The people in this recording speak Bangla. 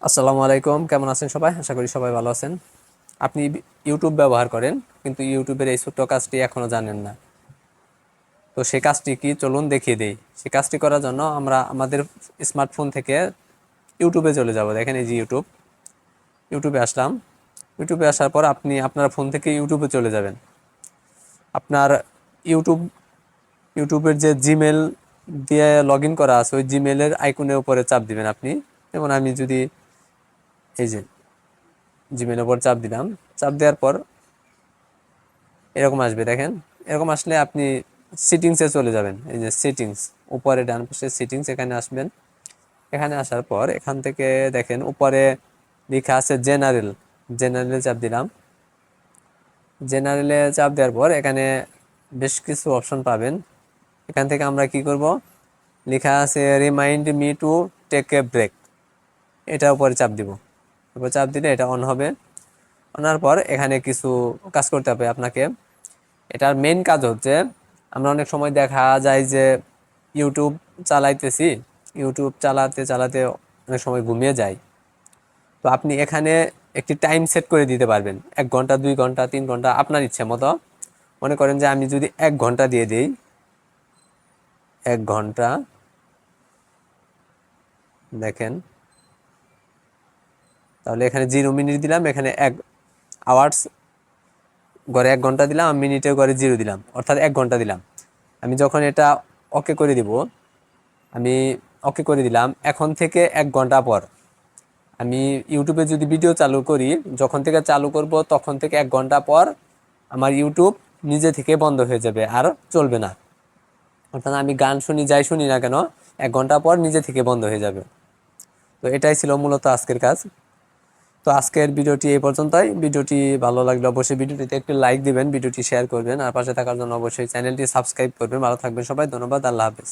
আসসালামু আলাইকুম, কেমন আছেন সবাই? আশা করি সবাই ভালো আছেন। আপনি ইউটিউব ব্যবহার করেন, কিন্তু ইউটিউবের এই ছোট্ট কাজটি এখনো জানেন না। তো সেই কাজটি কি, চলুন দেখিয়ে দেই। সেই কাজটি করার জন্য আমরা আমাদের স্মার্টফোন থেকে ইউটিউবে চলে যাব। দেখেন, এই যে ইউটিউবে আসলাম। ইউটিউবে আসার পর আপনি আপনার ফোন থেকে ইউটিউবে চলে যাবেন। আপনার ইউটিউব ইউটিউবের যে জিমেল দিয়ে লগ ইন করা আছে, ওই জিমেলের আইকনের উপরে চাপ দিবেন আপনি। যেমন আমি যদি এই যে জিমেলের উপর চাপ দিলাম, চাপ দেওয়ার পর এরকম আসবে। দেখেন, এরকম আসলে আপনি সেটিংসে চলে যাবেন। এই যে সেটিংস, উপরে ডান পাশে সেটিংস, এখানে আসবেন। এখানে আসার পর এখান থেকে দেখেন উপরে লেখা আছে জেনারেল। জেনারেলে চাপ দিলাম। জেনারেলে চাপ দেওয়ার পর এখানে বেশ কিছু অপশন পাবেন। এখান থেকে আমরা কি করব, লেখা আছে remind me to take a break. এটার উপরে চাপ দিব। এরপর চাপ দিলে এটা অন হবে। অনার পর এখানে কিছু কাজ করতে হবে আপনাকে। এটার মেইন কাজ হচ্ছে, আমরা অনেক সময় দেখা যায় যে ইউটিউব চালাইতেছি, ইউটিউব চালাতে চালাতে অনেক সময় ঘুমিয়ে যায়। তো আপনি এখানে একটি টাইম সেট করে দিতে পারবেন, 1 ঘন্টা, 2 ঘন্টা, 3 ঘন্টা, আপনার ইচ্ছে মতো। মনে করেন যে আমি যদি 1 ঘন্টা দিয়ে দিই, 1 ঘন্টা, দেখেন, তাহলে এখানে 0 মিনিট দিলাম, এখানে 1 আওয়ার্স গড়ে 1 ঘন্টা দিলাম, আমি মিনিটে গড়ে 0 দিলাম, অর্থাৎ 1 ঘন্টা দিলাম। আমি যখন এটা ওকে করে দিব, আমি ওকে করে দিলাম। এখন থেকে 1 ঘন্টা পর আমি ইউটিউবে যদি ভিডিও চালু করি, যখন থেকে চালু করব তখন থেকে 1 ঘন্টা পর আমার ইউটিউব নিজে থেকে বন্ধ হয়ে যাবে, আর চলবে না। অর্থাৎ আমি গান শুনি, যাই শুনি না কেন, 1 ঘন্টা পর নিজে থেকে বন্ধ হয়ে যাবে। তো এটাই ছিল মূলত আজকের কাজ। তো আজকের ভিডিওটি এই পর্যন্তই। ভিডিওটি ভালো লাগলে অবশ্যই ভিডিওটিতে একটি লাইক দিবেন, ভিডিওটি শেয়ার করবেন, আর পাশে থাকার জন্য অবশ্যই চ্যানেলটি সাবস্ক্রাইব করবেন। ভালো থাকবেন সবাই, ধন্যবাদ, আল্লাহ হাফেজ।